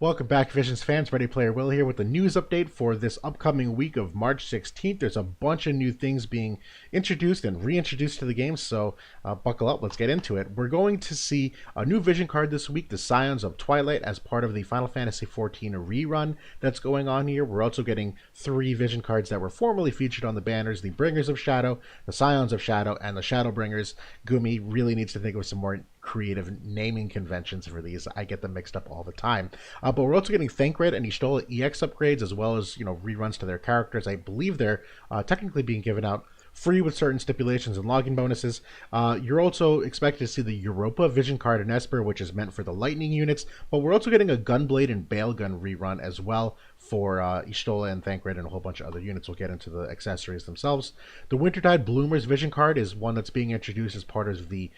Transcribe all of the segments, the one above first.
Welcome back, Visions fans. Ready Player Will here with the news update for this upcoming week of March 16th. There's a bunch of new things being introduced and reintroduced to the game, so buckle up. Let's get into it. We're going to see a new vision card this week, the Scions of Twilight, as part of the Final Fantasy XIV rerun that's going on here. We're also getting 3 vision cards that were formerly featured on the banners, the Bringers of Shadow, the Scions of Shadow, and the Shadowbringers. Gumi really needs to think of some more creative naming conventions for these. I get them mixed up all the time. But we're also getting Thancred and Y'shtola EX upgrades, as well as reruns to their characters. I believe they're technically being given out free with certain stipulations and login bonuses. You're also expected to see the Europa Vision card in Esper, which is meant for the lightning units, but we're also getting a Gunblade and Bailgun rerun as well for Y'shtola and Thancred and a whole bunch of other units. We'll get into the accessories themselves. The Wintertide Bloomers Vision card is one that's being introduced as part of the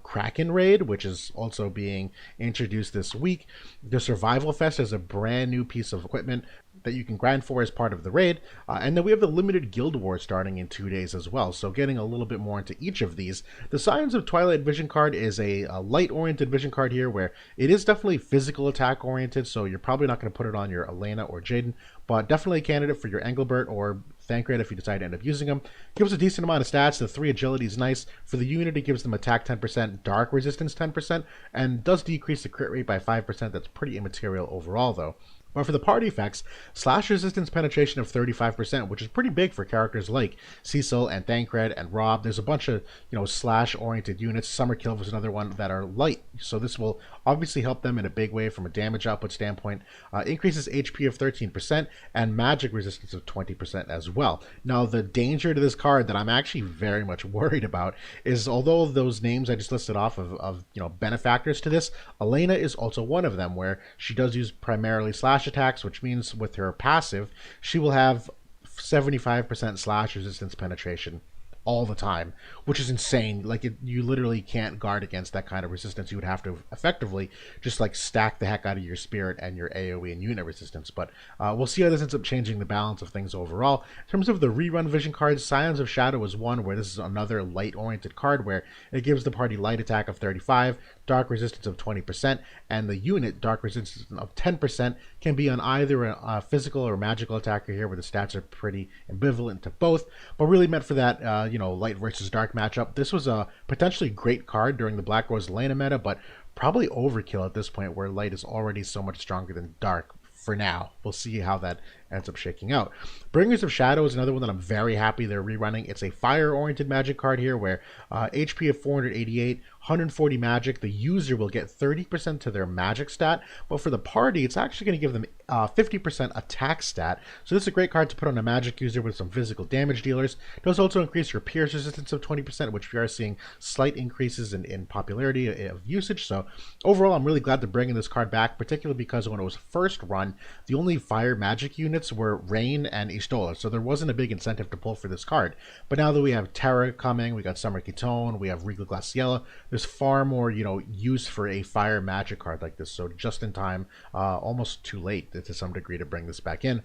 Kraken Raid, which is also being introduced this week. The Survival Fest is a brand new piece of equipment that you can grind for as part of the raid, and then we have the limited guild war starting in 2 days as well. So getting a little bit more into each of these. The Scions of Twilight vision card is a light oriented vision card here, where it is definitely physical attack oriented, so you're probably not going to put it on your Elena or Jaden, but definitely a candidate for your Engelbert or Thancred if you decide to end up using them. Gives a decent amount of stats. The 3 agility is nice. For the unit, it gives them attack 10%, dark resistance 10%, and does decrease the crit rate by 5%. That's pretty immaterial overall though. But for the party effects, slash resistance penetration of 35%, which is pretty big for characters like Cecil and Thancred and Rob. There's a bunch of slash-oriented units. Summerkill was another one that are light, so this will obviously help them in a big way from a damage output standpoint. Increases HP of 13% and magic resistance of 20% as well. Now, the danger to this card that I'm actually very much worried about is, although those names I just listed off of benefactors to this, Elena is also one of them, where she does use primarily slash attacks, which means with her passive, she will have 75% slash resistance penetration all the time, which is insane. Like, you literally can't guard against that kind of resistance. You would have to effectively just like stack the heck out of your spirit and your AoE and unit resistance. But we'll see how this ends up changing the balance of things overall. In terms of the rerun vision cards, Scions of Shadow is one where this is another light oriented card, where it gives the party light attack of 35, dark resistance of 20%, and the unit dark resistance of 10% can be on either a physical or magical attacker here, where the stats are pretty ambivalent to both, but really meant for that light versus dark matchup. This was a potentially great card during the Black Rose Elena meta, but probably overkill at this point, where light is already so much stronger than dark for now. We'll see how that ends up shaking out. Bringers of Shadow is another one that I'm very happy they're rerunning. It's a fire-oriented magic card here, where HP of 488, 140 magic. The user will get 30% to their magic stat, but for the party, it's actually going to give them 50% attack stat. So this is a great card to put on a magic user with some physical damage dealers. It does also increase your pierce resistance of 20%, which we are seeing slight increases in popularity of usage. So overall, I'm really glad to bring this card back, particularly because when it was first run, the only fire magic units were Rain and Y'shtola, so there wasn't a big incentive to pull for this card. But now that we have Terra coming, we got Summer Ketone, we have Regal Glaciella, there's far more use for a fire magic card like this. So just in time, almost too late to some degree to bring this back in.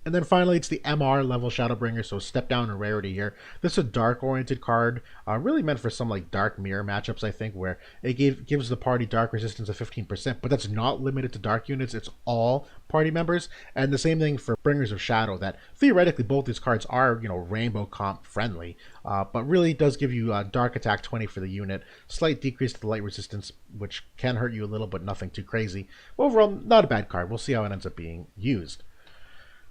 And then finally, it's the MR level Shadowbringer, so step down in rarity here. This is a dark-oriented card, really meant for some like dark mirror matchups, I think, where it gives the party dark resistance of 15%, but that's not limited to dark units, it's all party members. And the same thing for Bringers of Shadow, that theoretically both these cards are, rainbow comp friendly, but really does give you dark attack 20 for the unit, slight decrease to the light resistance, which can hurt you a little, but nothing too crazy. Overall, not a bad card. We'll see how it ends up being used.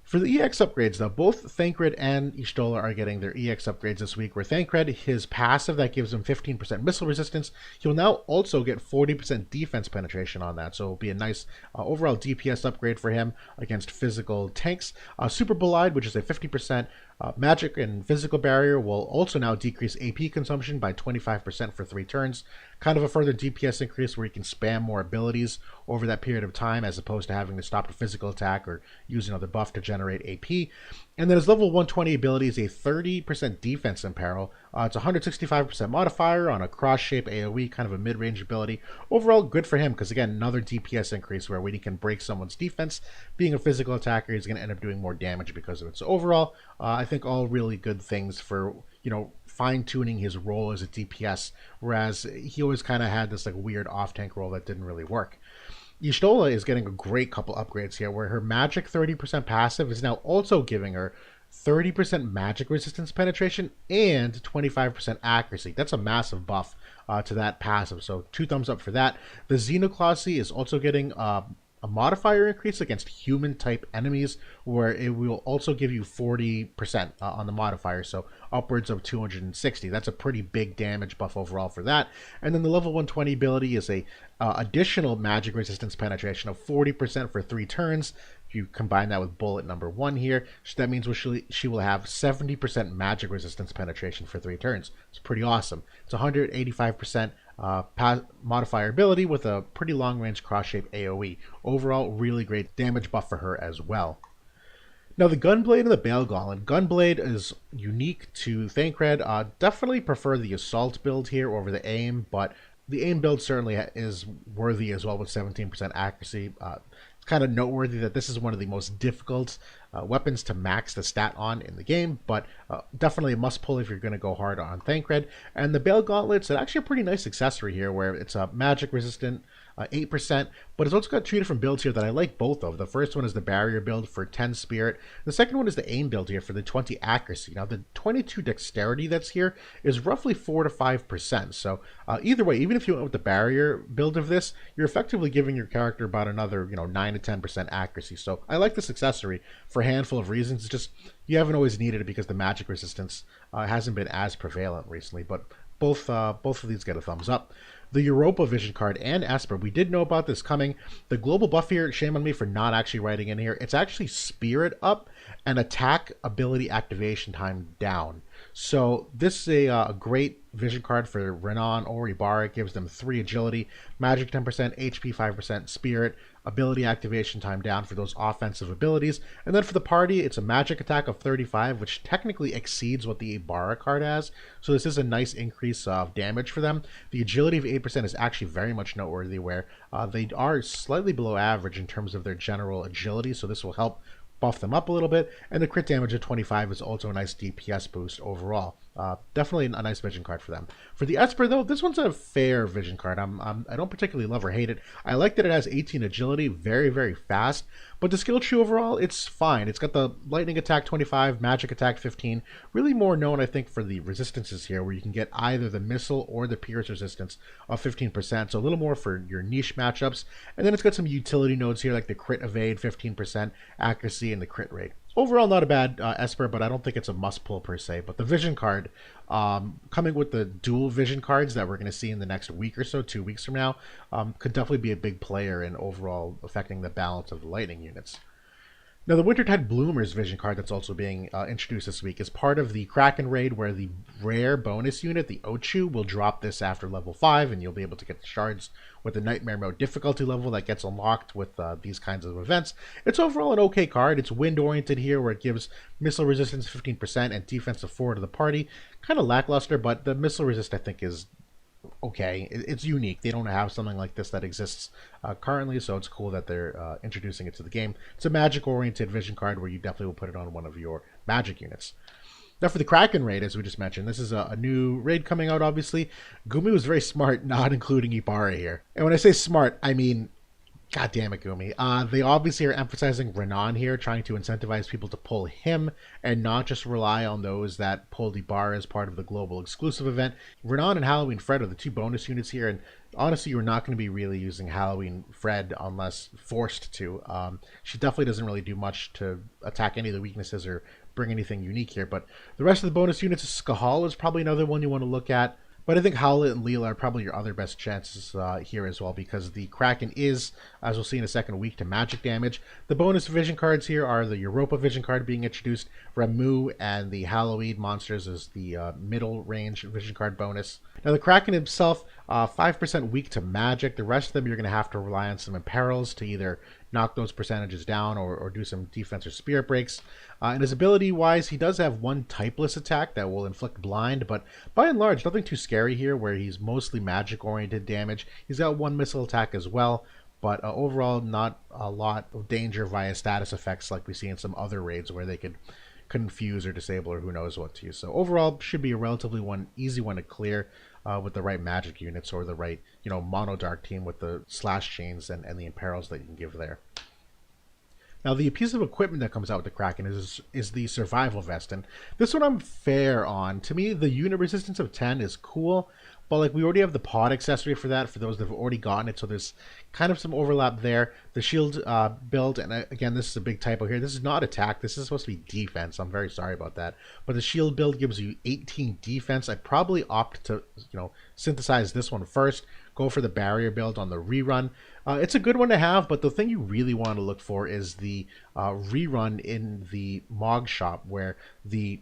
For the EX upgrades, though, both Thancred and Y'shtola are getting their EX upgrades this week, where Thancred, his passive that gives him 15% missile resistance, he'll now also get 40% defense penetration on that, so it'll be a nice overall DPS upgrade for him against physical tanks. Super Bolide, which is a 50% magic and physical barrier, will also now decrease AP consumption by 25% for 3 turns. Kind of a further DPS increase where you can spam more abilities over that period of time, as opposed to having to stop a physical attack or use another buff to generate AP. And then his level 120 ability is a 30% defense imperil. It's a 165% modifier on a cross-shape AoE, kind of a mid-range ability. Overall, good for him, because again, another DPS increase where when he can break someone's defense, being a physical attacker, he's going to end up doing more damage because of it. So overall, I think all really good things for, fine-tuning his role as a DPS, whereas he always kind of had this like weird off-tank role that didn't really work. Y'shtola is getting a great couple upgrades here, where her magic 30% passive is now also giving her 30% magic resistance penetration and 25% accuracy. That's a massive buff to that passive, so 2 thumbs up for that. The Xenoclassy is also getting a modifier increase against human type enemies, where it will also give you 40% on the modifier, so upwards of 260. That's a pretty big damage buff overall for that. And then the level 120 ability is a additional magic resistance penetration of 40% for 3 turns. If you combine that with bullet number 1 here, so that means she will have 70% magic resistance penetration for 3 turns. It's pretty awesome. It's 185% modifier ability with a pretty long range cross shape AoE. Overall, really great damage buff for her as well. Now the Gunblade and the Bale Gauntlet. Gunblade is unique to Thancred. Definitely prefer the Assault build here over the Aim, but the Aim build certainly is worthy as well with 17% accuracy. It's kind of noteworthy that this is one of the most difficult weapons to max the stat on in the game, but definitely a must pull if you're going to go hard on Thancred. And the Bale Gauntlet's actually a pretty nice accessory here, where it's a magic resistant 8%, but it's also got 2 different builds here that I like both of. The first one is the barrier build for 10 spirit. The second one is the aim build here for the 20 accuracy. Now the 22 dexterity that's here is roughly 4 to 5%. So either way, even if you went with the barrier build of this, you're effectively giving your character about another 9 to 10% accuracy. So I like this accessory for a handful of reasons. It's just you haven't always needed it because the magic resistance hasn't been as prevalent recently, but both of these get a thumbs up. The Europa Vision card and Esper, we did know about this coming. The global buff here, shame on me for not actually writing in here. It's actually Spirit up and attack ability activation time down. So this is a great vision card for Renan or Ibarra. It gives them 3 agility, magic 10%, HP 5%, spirit, ability activation time down for those offensive abilities. And then for the party, it's a magic attack of 35, which technically exceeds what the Ibarra card has. So this is a nice increase of damage for them. The agility of 8% is actually very much noteworthy, where they are slightly below average in terms of their general agility. So this will help buff them up a little bit, and the crit damage of 25 is also a nice DPS boost overall. Definitely a nice vision card for them. For the Esper, though, this one's a fair vision card. I don't particularly love or hate it. I like that it has 18 agility, very, very fast, but the skill tree overall, it's fine. It's got the lightning attack 25, magic attack 15, really more known, I think, for the resistances here, where you can get either the missile or the pierce resistance of 15%, so a little more for your niche matchups. And then it's got some utility nodes here, like the crit evade 15%, accuracy, and the crit rate. Overall, not a bad Esper, but I don't think it's a must-pull per se. But the Vision card, coming with the dual Vision cards that we're going to see in the next week or so, 2 weeks from now, could definitely be a big player in overall affecting the balance of the Lightning units. Now, the Wintertide Bloomers Vision card that's also being introduced this week is part of the Kraken Raid, where the rare bonus unit, the Ochu, will drop this after level 5, and you'll be able to get the shards with the Nightmare Mode difficulty level that gets unlocked with these kinds of events. It's overall an okay card. It's wind-oriented here, where it gives missile resistance 15% and defensive 4 to the party. Kind of lackluster, but the missile resist, I think, is okay. It's unique. They don't have something like this that exists currently, so it's cool that they're introducing it to the game. It's a magic-oriented vision card where you definitely will put it on one of your magic units. Now for the Kraken Raid, as we just mentioned, this is a new raid coming out, obviously. Gumi was very smart not including Ibarra here. And when I say smart, I mean, god damn it, Gumi. They obviously are emphasizing Renan here, trying to incentivize people to pull him and not just rely on those that pulled Ibarra as part of the global exclusive event. Renan and Halloween Fred are the 2 bonus units here, and honestly, you're not going to be really using Halloween Fred unless forced to. She definitely doesn't really do much to attack any of the weaknesses or bring anything unique here, but the rest of the bonus units, Skahal is probably another one you want to look at. But I think Howlet and Leela are probably your other best chances here as well, because the Kraken is, as we'll see in a second, weak to magic damage. The bonus vision cards here are the Europa Vision card being introduced, Ramu, and the Halloween monsters is the middle range vision card bonus. Now the Kraken himself, 5% weak to magic. The rest of them you're going to have to rely on some imperils to either knock those percentages down or do some defense or spirit breaks. And his ability wise, he does have 1 typeless attack that will inflict blind, but by and large nothing too scary here, where he's mostly magic oriented damage. He's got 1 missile attack as well, but overall not a lot of danger via status effects like we see in some other raids where they could confuse or disable or who knows what to use. So overall should be a relatively easy one to clear. with the right magic units or the right, mono dark team with the slash chains and the imperils that you can give there. Now, the piece of equipment that comes out with the Kraken is the survival vest, and this one I'm fair on. To me, the unit resistance of 10 is cool, but like we already have the pod accessory for that for those that have already gotten it, so there's kind of some overlap there. The shield build, and again, this is a big typo here. This is not attack. This is supposed to be defense. I'm very sorry about that. But the shield build gives you 18 defense. I'd probably opt to synthesize this one first. Go for the barrier build on the rerun. It's a good one to have, but the thing you really want to look for is the rerun in the Mog shop, where the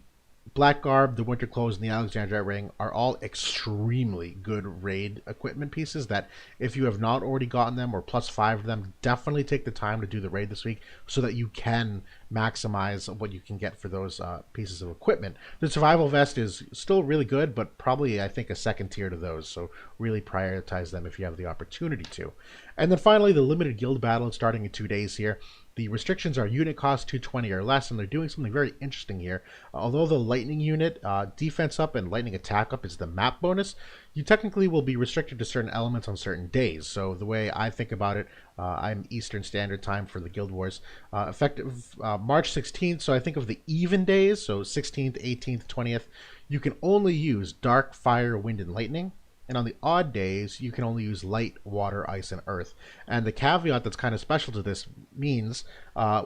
Black Garb, the Winter Clothes, and the Alexandrite Ring are all extremely good raid equipment pieces that if you have not already gotten them or +5 of them, definitely take the time to do the raid this week so that you can maximize what you can get for those pieces of equipment. The Survival Vest is still really good, but probably, I think, a second tier to those, so really prioritize them if you have the opportunity to. And then finally, the Limited Guild Battle starting in 2 days here. The restrictions are unit cost 220 or less, and they're doing something very interesting here. Although the lightning unit, defense up and lightning attack up is the map bonus, you technically will be restricted to certain elements on certain days. So the way I think about it, I'm Eastern Standard Time for the Guild Wars, effective March 16th, so I think of the even days, so 16th, 18th, 20th, you can only use dark, fire, wind, and lightning. And on the odd days, you can only use light, water, ice, and earth. And the caveat that's kind of special to this means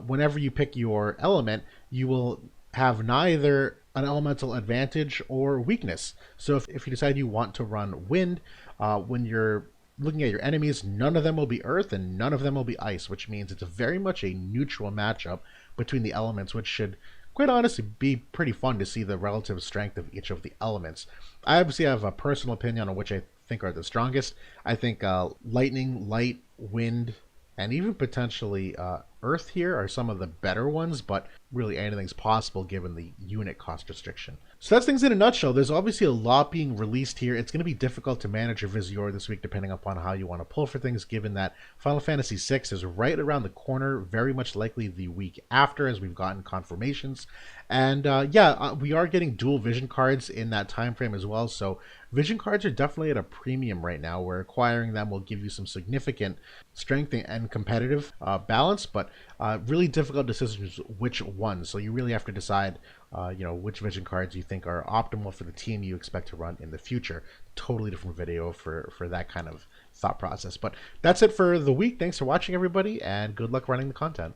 whenever you pick your element, you will have neither an elemental advantage or weakness. So if you decide you want to run wind, when you're looking at your enemies, none of them will be earth and none of them will be ice, which means it's very much a neutral matchup between the elements, which should quite honestly be pretty fun to see the relative strength of each of the elements. I obviously have a personal opinion on which I think are the strongest. I think lightning, light, wind, and even potentially earth here are some of the better ones, but really anything's possible given the unit cost restriction. So that's things in a nutshell. There's obviously a lot being released here. It's going to be difficult to manage your Visior this week depending upon how you want to pull for things, given that Final Fantasy VI is right around the corner, very much likely the week after, as we've gotten confirmations. And we are getting dual vision cards in that time frame as well, so vision cards are definitely at a premium right now, where acquiring them will give you some significant strength and competitive balance, but really difficult decisions which ones. So you really have to decide which vision cards you think are optimal for the team you expect to run in the future. Totally different video for that kind of thought process. But that's it for the week. Thanks for watching, everybody, and good luck running the content.